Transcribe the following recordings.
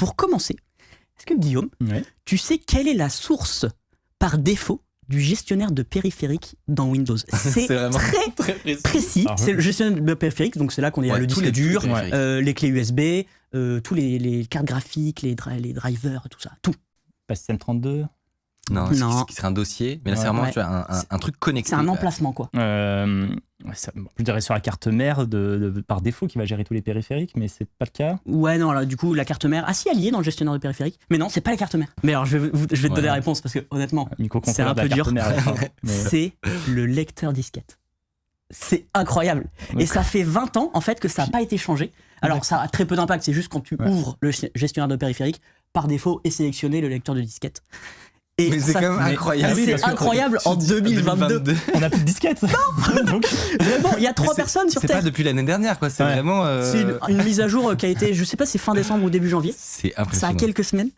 pour commencer, est-ce que Guillaume, tu sais quelle est la source par défaut du gestionnaire de périphériques dans Windows? C'est vraiment très précis. C'est le gestionnaire de périphériques, donc c'est là qu'on est le disque dur, les clés USB, tous les cartes graphiques, les drivers, tout ça, tout. Pas système 32? Non. Ce qui serait un dossier, mais là c'est vraiment tu vois, un truc connecté. C'est un emplacement quoi. Je dirais sur la carte mère par défaut qui va gérer tous les périphériques, mais c'est pas le cas. Ouais, non, alors, du coup, la carte mère. Ah, si, elle y est dans le gestionnaire de périphériques. Mais non, c'est pas la carte mère. Mais alors, je vais te donner la réponse parce que, honnêtement, c'est un peu dur. C'est le lecteur disquette. C'est incroyable. Et ça fait 20 ans, en fait, que ça n'a pas été changé. Alors, ça a très peu d'impact. C'est juste quand tu ouvres le gestionnaire de périphériques, par défaut, est sélectionné le lecteur de disquette. Mais c'est quand même incroyable. C'est incroyable en 2022. On n'a plus de disquette. Non. Donc, vraiment, il y a 3 personnes sur Terre. C'est pas depuis l'année dernière, quoi. C'est vraiment. C'est une mise à jour qui a été, je sais pas, c'est fin décembre ou début janvier. C'est impressionnant. Ça a quelques semaines.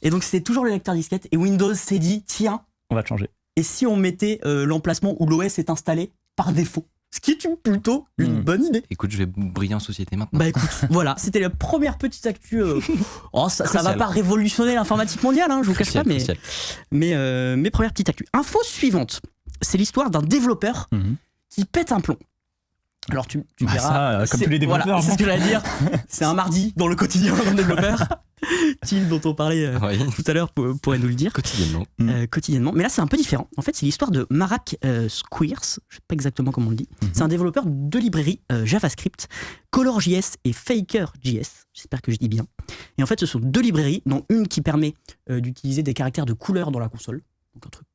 Et donc, c'était toujours le lecteur disquette. Et Windows s'est dit, tiens, on va te changer. Et si on mettait l'emplacement où l'OS est installé par défaut? Ce qui est plutôt une bonne idée. Écoute, je vais briller en société maintenant. Bah écoute, voilà, c'était la première petite actu. Ça va pas révolutionner l'informatique mondiale, je vous cache pas, mais première petite actu. Info suivante, c'est l'histoire d'un développeur qui pète un plomb. Alors tu verras, comme tous les développeurs. Voilà, c'est ce que j'allais dire. C'est un mardi dans le quotidien d'un développeur. Tim, dont on parlait tout à l'heure, pourrait nous le dire. Quotidiennement. Mais là, c'est un peu différent. En fait, c'est l'histoire de Marek Squires. Je sais pas exactement comment on le dit. C'est un développeur de librairies JavaScript, ColorJS et FakerJS. J'espère que je dis bien. Et en fait, ce sont 2 librairies, dont une qui permet d'utiliser des caractères de couleur dans la console. Donc un truc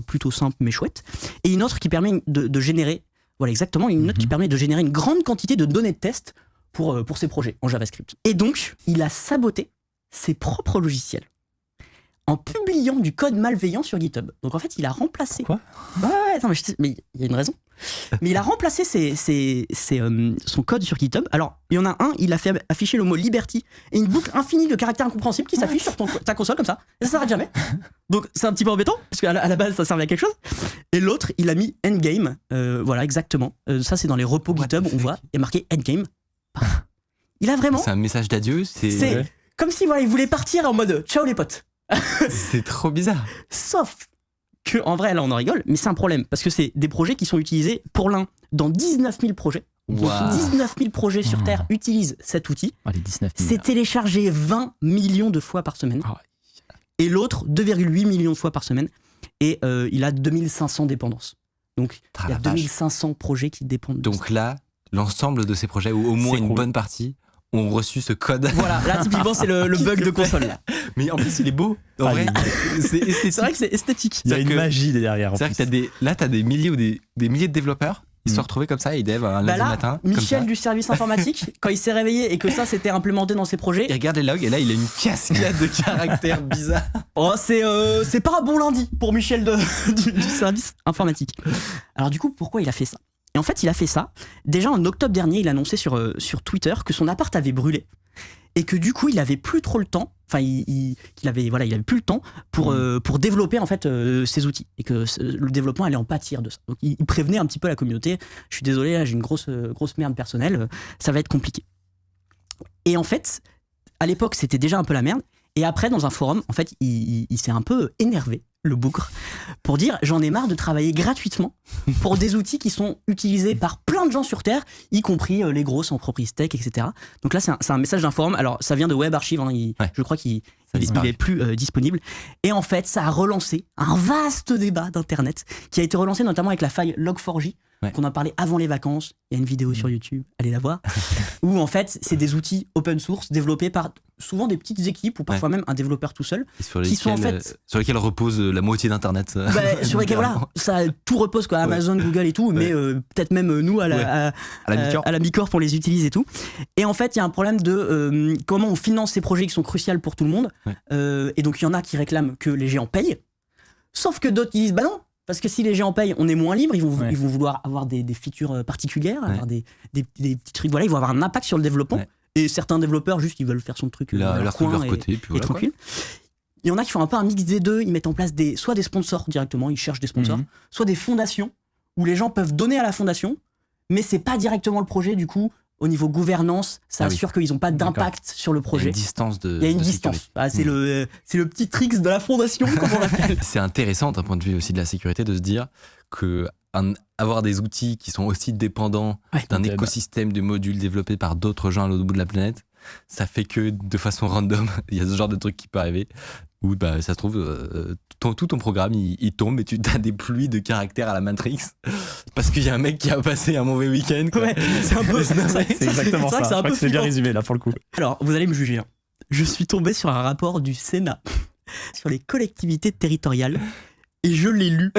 plutôt simple mais chouette. Et une autre qui permet de générer, voilà exactement, une autre qui permet de générer une grande quantité de données de test pour ses projets en JavaScript. Et donc, il a saboté ses propres logiciels en publiant du code malveillant sur GitHub. Donc en fait, il a remplacé... Quoi ? Mais il y a une raison. Mais il a remplacé son code sur GitHub. Alors, il y en a un, il a fait afficher le mot liberty et une boucle infinie de caractères incompréhensibles qui s'affiche sur ta console comme ça. Et ça s'arrête jamais. Donc c'est un petit peu embêtant, parce qu'à la base, ça servait à quelque chose. Et l'autre, il a mis endgame. Voilà, exactement. Ça, c'est dans les repos GitHub, on voit, il y a marqué endgame. Il a vraiment... C'est un message d'adieu. C'est comme si il voulait partir en mode ciao les potes. C'est trop bizarre. Sauf que, en vrai, là, on en rigole, mais c'est un problème, parce que c'est des projets qui sont utilisés, pour l'un, dans 19 000 projets. Wow. 19 000 projets sur Terre utilisent cet outil. Les 19 000. C'est téléchargé 20 millions de fois par semaine. Et l'autre, 2,8 millions de fois par semaine. Et il a 2500 dépendances. Donc, il y a 2500 projets qui dépendent de ça. Donc là, l'ensemble de ces projets, ou au moins une bonne partie, ont reçu ce code. Voilà, là typiquement c'est le bug de console. Là. Mais en plus il est beau. En vrai, c'est vrai que c'est esthétique. Il y a une magie derrière. C'est vrai que t'as des milliers ou des milliers de développeurs. Ils se sont retrouvés comme ça, ils dev un lundi matin. Michel du service informatique, quand il s'est réveillé et que ça s'était implémenté dans ses projets. Il regarde les logs et là il a une cascade de caractères bizarres. Oh, c'est pas un bon lundi pour Michel du service informatique. Alors du coup, pourquoi il a fait ça ? Et en fait, il a fait ça. Déjà en octobre dernier, il a annoncé sur Twitter que son appart avait brûlé et que du coup, il avait plus trop le temps. Enfin, il avait plus le temps pour développer en fait ces outils et que le développement allait en pâtir de ça. Donc, il prévenait un petit peu la communauté. Je suis désolé, là, j'ai une grosse merde personnelle. Ça va être compliqué. Et en fait, à l'époque, c'était déjà un peu la merde. Et après, dans un forum, en fait, il s'est un peu énervé, le bougre, pour dire j'en ai marre de travailler gratuitement pour des outils qui sont utilisés par plein de gens sur Terre, y compris les grosses entreprises tech, etc. Donc là, c'est un message d'un forum. Alors, ça vient de Web Archive, je crois qu'il n'est plus disponible. Et en fait, ça a relancé un vaste débat d'Internet qui a été relancé notamment avec la faille Log4j, qu'on a parlé avant les vacances. Il y a une vidéo sur YouTube, allez la voir, où en fait, c'est des outils open source développés par souvent des petites équipes ou parfois même un développeur tout seul, sur lesquels repose la moitié d'Internet. Sur lesquels tout repose quoi, Amazon, Google et tout, mais peut-être même nous à la Bicorp on les utilise et tout. Et en fait, il y a un problème de comment on finance ces projets qui sont cruciaux pour tout le monde. Et donc il y en a qui réclament que les géants payent, sauf que d'autres qui disent bah non. Parce que si les gens payent, on est moins libre, ils vont vouloir avoir des features particulières, avoir des petits trucs, ils vont avoir un impact sur le développement. Et certains développeurs, juste, ils veulent faire son truc leur coin et tranquille. Il y en a qui font un peu un mix des deux, ils mettent en place soit des sponsors directement, ils cherchent des sponsors, soit des fondations, où les gens peuvent donner à la fondation, mais c'est pas directement le projet, du coup, au niveau gouvernance, ça Ah oui. assure qu'ils n'ont pas d'impact sur le Il y a projet. une distance de Il y a une de distance. sécurité. Ah, c'est le petit tricks de la fondation, comme on l'appelle. C'est intéressant d'un point de vue aussi de la sécurité de se dire que avoir des outils qui sont aussi dépendants Ouais. d'un Ok, écosystème de modules développés par d'autres gens à l'autre bout de la planète, ça fait que de façon random, il y a ce genre de truc qui peut arriver où bah, ça se trouve, tout ton programme il tombe et tu as des pluies de caractères à la Matrix parce qu'il y a un mec qui a passé un mauvais week-end. quoi. Ouais, c'est un peu. C'est exactement vrai ça. que c'est un Je crois peu que c'est bien flippant. résumé là pour le coup. Alors, vous allez me juger. Hein. Je suis tombé sur un rapport du Sénat sur les collectivités territoriales et je l'ai lu.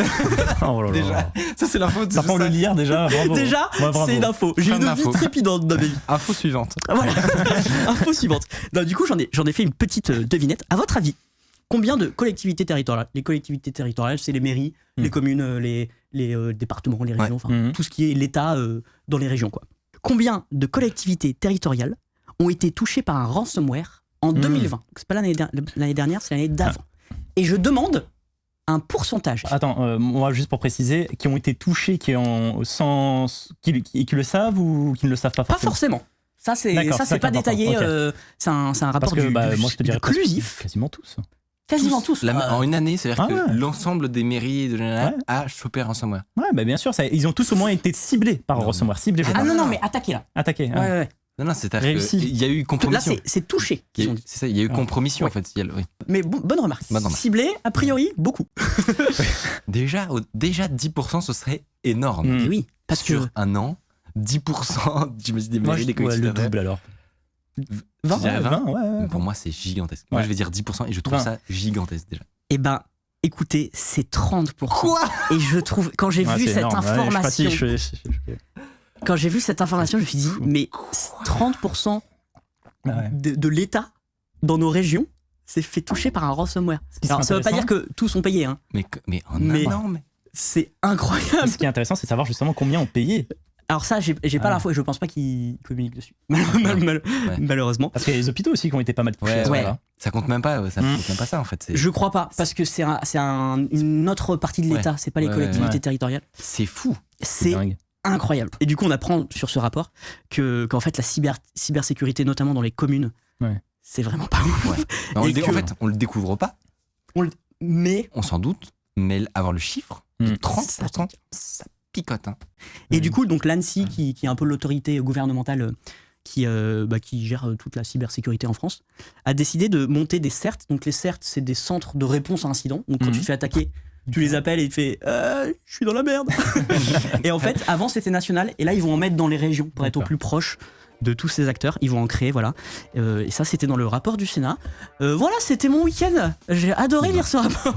Oh là là. Déjà, ça c'est l'info. Ça prend le lire déjà. Bravo. Déjà, Ouais, bravo. c'est une info. J'ai Fin une d'info. vie trépidante dans ma vie. Info suivante. Voilà. Info suivante. Non, du coup, j'en ai fait une petite devinette. À votre avis, combien de collectivités territoriales? Les collectivités territoriales, c'est les mairies, les communes, les départements, les régions, enfin Mhm. tout ce qui est l'État dans les régions, quoi. Combien de collectivités territoriales ont été touchées par un ransomware en 2020? C'est pas l'année dernière, c'est l'année d'avant. Et je demande un pourcentage. Attends, moi juste pour préciser, qui ont été touchés, qui le savent ou qui ne le savent pas Pas forcément. forcément. Ça, c'est D'accord, ça, c'est c'est pas ça qui est détaillé. important, C'est un rapport Parce que du moi je te dirais clusif. quasiment tous. Quasiment tous. En une année, c'est-à-dire Ah que ouais. l'ensemble des mairies de général Ouais. a chopé un ransomware. Ouais, bah bien sûr, ils ont tous au moins été ciblés par un Non. ransomware. Ciblés, je Ah parle. non, mais attaquez là. Attaqués. Ouais, ouais. Non, c'est-à-dire Réussi. qu'il y a eu Là, compromission. c'est touché, Il y qu'ils a ont eu- dit. C'est ça, il y a eu Ouais. compromission Ouais. en fait. Oui. Mais bonne remarque. Bonne remarque. Ciblé, a priori, beaucoup. Déjà 10%, ce serait énorme. Mm. Et oui, parce que Sur un an, 10% je me dis des Moi, mairies, des le collectivités. double alors. 20, Ouais, 20, ouais. Pour moi, c'est gigantesque. Moi, Ouais. je vais dire 10% et je trouve 20. ça gigantesque déjà. eh ben, écoutez, c'est 30%. Et je trouve, quand j'ai Ouais, vu c'est cette énorme. Ouais, information, je quand j'ai vu cette information, je me suis dit, mais 30% Ouais. de l'État dans nos régions s'est fait toucher par un ransomware. qui Alors, serait ça veut pas dire intéressant- que tous ont payé, hein. Mais en Mais- un an, mais... C'est incroyable. Ce qui est intéressant, c'est de savoir justement combien ont payé. Alors ça, j'ai pas Ah. l'info et je pense pas qu'ils communiquent dessus. Ouais. Malheureusement. Parce qu'il y a les hôpitaux aussi qui ont été pas mal touchés. Ouais, à ce ouais. moment-là. Ça compte même pas, ça Mm. compte même pas ça en fait. Je crois pas, parce que c'est une autre partie de l'État, c'est pas les Ouais, collectivités ouais. territoriales. C'est fou. C'est dingue. incroyable. Et du coup, on apprend sur ce rapport qu'en fait, la cybersécurité, notamment dans les communes, Ouais. c'est vraiment pas ouf. Ouais. Mais Et que- En fait, on le découvre pas, Mais, on s'en doute, mais avoir le chiffre de Mm. 30%, ça picote. Hein. et du coup, donc l'ANSSI, qui est un peu l'autorité gouvernementale qui gère toute la cybersécurité en France, a décidé de monter des CERT. Donc les CERT, c'est des centres de réponse à incidents. Donc quand Mhm. tu te fais attaquer, tu les appelles et tu fais je suis dans la merde. Et en fait, avant c'était national, et là ils vont en mettre dans les régions pour être au D'accord. plus proche de tous ces acteurs. Ils vont en créer, voilà. Et ça, c'était dans le rapport du Sénat. Voilà, c'était mon week-end. J'ai adoré lire ce rapport.